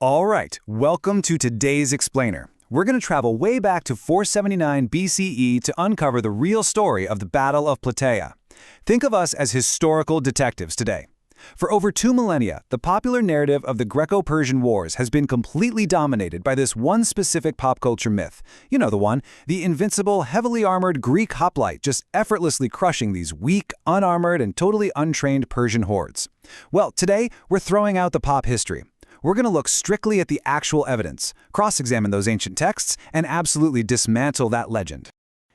All right, welcome to today's explainer. We're going to travel way back to 479 BCE to uncover the real story of the Battle of Plataea. Think of us as historical detectives today. For over 2 millennia, the popular narrative of the Greco-Persian Wars has been completely dominated by this one specific pop culture myth. You know the one, the invincible, heavily armored Greek hoplite just effortlessly crushing these weak, unarmored, and totally untrained Persian hordes. Well, today, we're throwing out the pop history. We're going to look strictly at the actual evidence, cross-examine those ancient texts, and absolutely dismantle that legend.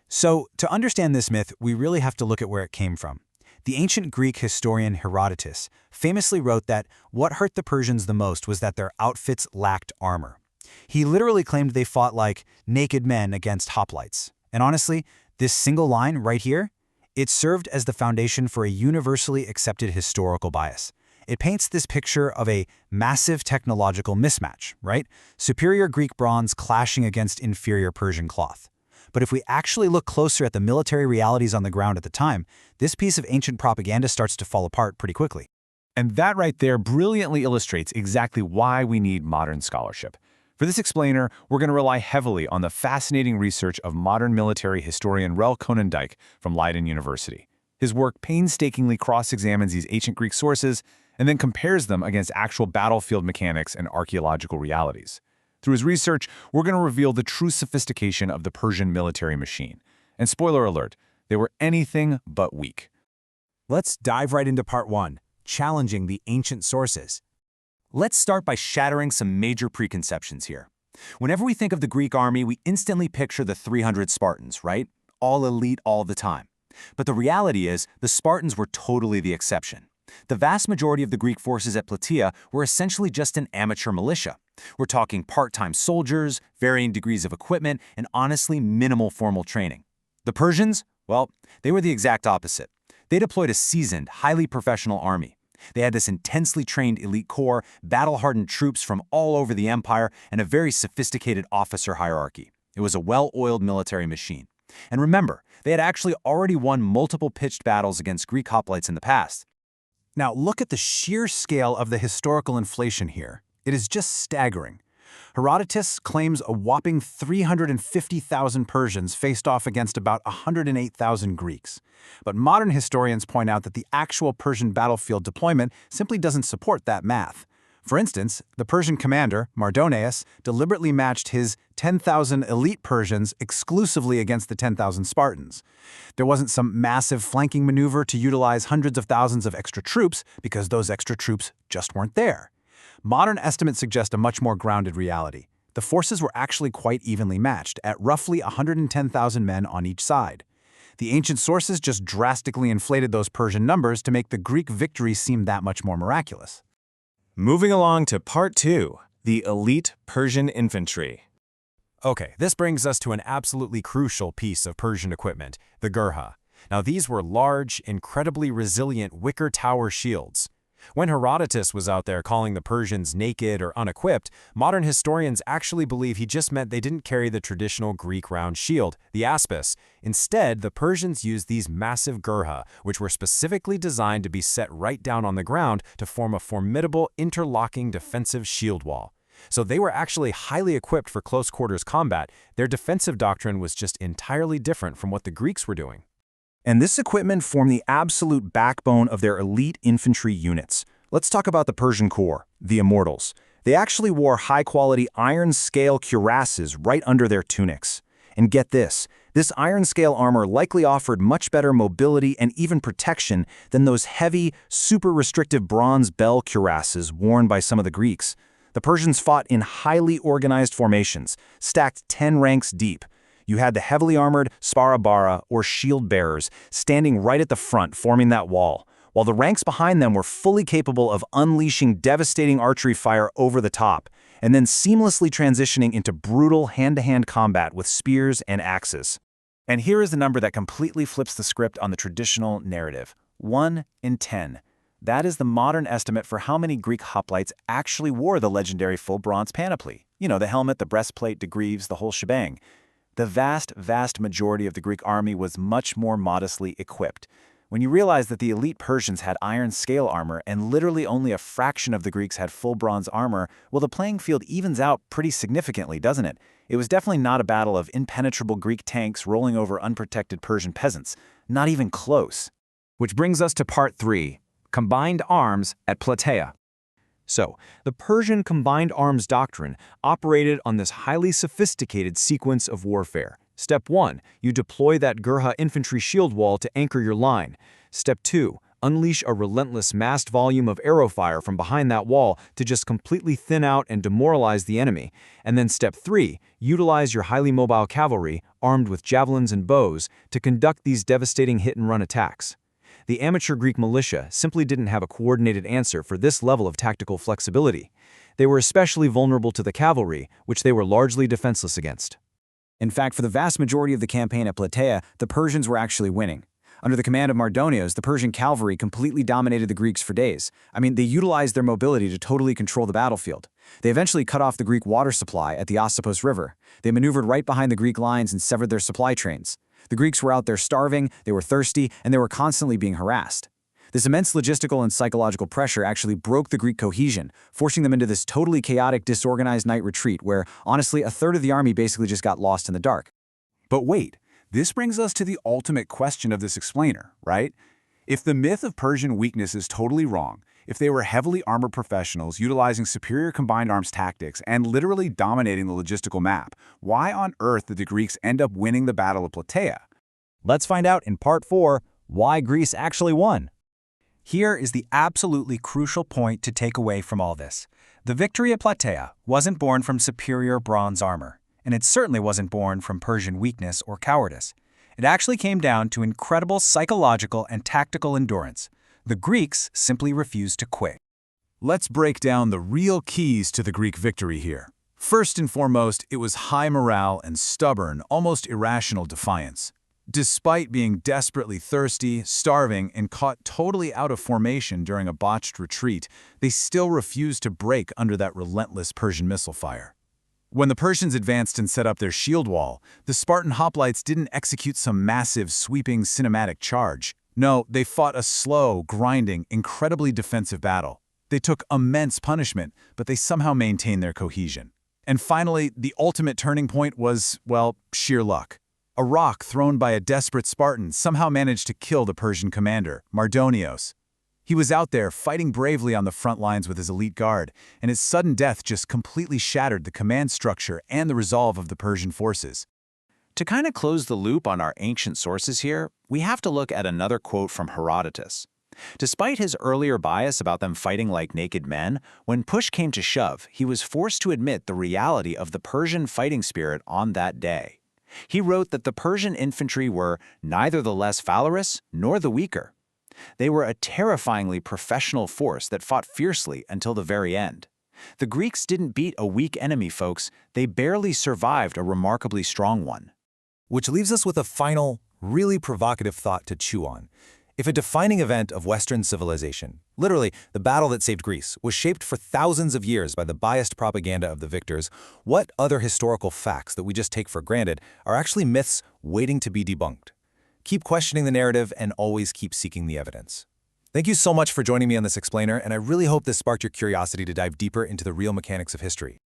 So, to understand this myth, we really have to look at where it came from. The ancient Greek historian Herodotus famously wrote that what hurt the Persians the most was that their outfits lacked armor. He literally claimed they fought like naked men against hoplites. And honestly, this single line right here, it served as the foundation for a universally accepted historical bias. It paints this picture of a massive technological mismatch, right? Superior Greek bronze clashing against inferior Persian cloth. But if we actually look closer at the military realities on the ground at the time, this piece of ancient propaganda starts to fall apart pretty quickly. And that right there brilliantly illustrates exactly why we need modern scholarship. For this explainer, we're going to rely heavily on the fascinating research of modern military historian Rel Konyndyk from Leiden University. His work painstakingly cross-examines these ancient Greek sources and then compares them against actual battlefield mechanics and archaeological realities. Through his research, we're going to reveal the true sophistication of the Persian military machine. And spoiler alert, they were anything but weak. Let's dive right into part 1, challenging the ancient sources. Let's start by shattering some major preconceptions here. Whenever we think of the Greek army, we instantly picture the 300 Spartans, right? All elite all the time. But the reality is, the Spartans were totally the exception. The vast majority of the Greek forces at Plataea were essentially just an amateur militia. We're talking part-time soldiers, varying degrees of equipment, and honestly minimal formal training. The Persians? Well, they were the exact opposite. They deployed a seasoned, highly professional army. They had this intensely trained elite corps, battle-hardened troops from all over the empire, and a very sophisticated officer hierarchy. It was a well-oiled military machine. And remember, they had actually already won multiple pitched battles against Greek hoplites in the past. Now look at the sheer scale of the historical inflation here. It is just staggering. Herodotus claims a whopping 350,000 Persians faced off against about 108,000 Greeks. But modern historians point out that the actual Persian battlefield deployment simply doesn't support that math. For instance, the Persian commander, Mardonius, deliberately matched his 10,000 elite Persians exclusively against the 10,000 Spartans. There wasn't some massive flanking maneuver to utilize hundreds of thousands of extra troops because those extra troops just weren't there. Modern estimates suggest a much more grounded reality. The forces were actually quite evenly matched, at roughly 110,000 men on each side. The ancient sources just drastically inflated those Persian numbers to make the Greek victory seem that much more miraculous. Moving along to part 2, the elite Persian infantry. Okay, this brings us to an absolutely crucial piece of Persian equipment, the gurha. Now these were large, incredibly resilient wicker tower shields. When Herodotus was out there calling the Persians naked or unequipped, modern historians actually believe he just meant they didn't carry the traditional Greek round shield, the aspis. Instead, the Persians used these massive gurha, which were specifically designed to be set right down on the ground to form a formidable interlocking defensive shield wall. So they were actually highly equipped for close quarters combat. Their defensive doctrine was just entirely different from what the Greeks were doing. And this equipment formed the absolute backbone of their elite infantry units. Let's talk about the Persian Corps, the Immortals. They actually wore high-quality iron-scale cuirasses right under their tunics. And get this iron-scale armor likely offered much better mobility and even protection than those heavy, super-restrictive bronze bell cuirasses worn by some of the Greeks. The Persians fought in highly organized formations, stacked 10 ranks deep. You had the heavily armored sparabara, or shield bearers, standing right at the front, forming that wall, while the ranks behind them were fully capable of unleashing devastating archery fire over the top, and then seamlessly transitioning into brutal hand-to-hand combat with spears and axes. And here is the number that completely flips the script on the traditional narrative: 1 in 10. That is the modern estimate for how many Greek hoplites actually wore the legendary full bronze panoply. You know, the helmet, the breastplate, the greaves, the whole shebang. The vast majority of the Greek army was much more modestly equipped. When you realize that the elite Persians had iron scale armor and literally only a fraction of the Greeks had full bronze armor, well, the playing field evens out pretty significantly, doesn't it? It was definitely not a battle of impenetrable Greek tanks rolling over unprotected Persian peasants. Not even close. Which brings us to part 3, combined arms at Plataea. So, the Persian combined arms doctrine operated on this highly sophisticated sequence of warfare. Step 1, you deploy that Gurha infantry shield wall to anchor your line. Step 2, unleash a relentless massed volume of arrow fire from behind that wall to just completely thin out and demoralize the enemy. And then Step 3, utilize your highly mobile cavalry, armed with javelins and bows, to conduct these devastating hit-and-run attacks. The amateur Greek militia simply didn't have a coordinated answer for this level of tactical flexibility. They were especially vulnerable to the cavalry, which they were largely defenseless against. In fact, for the vast majority of the campaign at Plataea, the Persians were actually winning. Under the command of Mardonios, the Persian cavalry completely dominated the Greeks for days. I mean, they utilized their mobility to totally control the battlefield. They eventually cut off the Greek water supply at the Ossipos River. They maneuvered right behind the Greek lines and severed their supply trains. The Greeks were out there starving, they were thirsty, and they were constantly being harassed. This immense logistical and psychological pressure actually broke the Greek cohesion, forcing them into this totally chaotic, disorganized night retreat where, honestly, a third of the army basically just got lost in the dark. But wait, this brings us to the ultimate question of this explainer, right? If the myth of Persian weakness is totally wrong, if they were heavily armored professionals utilizing superior combined arms tactics and literally dominating the logistical map, why on earth did the Greeks end up winning the Battle of Plataea? Let's find out in part 4 why Greece actually won. Here is the absolutely crucial point to take away from all this. The victory at Plataea wasn't born from superior bronze armor, and it certainly wasn't born from Persian weakness or cowardice. It actually came down to incredible psychological and tactical endurance. The Greeks simply refused to quit. Let's break down the real keys to the Greek victory here. First and foremost, it was high morale and stubborn, almost irrational defiance. Despite being desperately thirsty, starving, and caught totally out of formation during a botched retreat, they still refused to break under that relentless Persian missile fire. When the Persians advanced and set up their shield wall, the Spartan hoplites didn't execute some massive, sweeping cinematic charge. No, they fought a slow, grinding, incredibly defensive battle. They took immense punishment, but they somehow maintained their cohesion. And finally, the ultimate turning point was, well, sheer luck. A rock thrown by a desperate Spartan somehow managed to kill the Persian commander, Mardonios. He was out there fighting bravely on the front lines with his elite guard, and his sudden death just completely shattered the command structure and the resolve of the Persian forces. To kind of close the loop on our ancient sources here, we have to look at another quote from Herodotus. Despite his earlier bias about them fighting like naked men, when push came to shove, he was forced to admit the reality of the Persian fighting spirit on that day. He wrote that the Persian infantry were neither the less valorous nor the weaker. They were a terrifyingly professional force that fought fiercely until the very end. The Greeks didn't beat a weak enemy, folks. They barely survived a remarkably strong one. Which leaves us with a final, really provocative thought to chew on. If a defining event of Western civilization, literally the battle that saved Greece, was shaped for thousands of years by the biased propaganda of the victors, what other historical facts that we just take for granted are actually myths waiting to be debunked? Keep questioning the narrative and always keep seeking the evidence. Thank you so much for joining me on this explainer, and I really hope this sparked your curiosity to dive deeper into the real mechanics of history.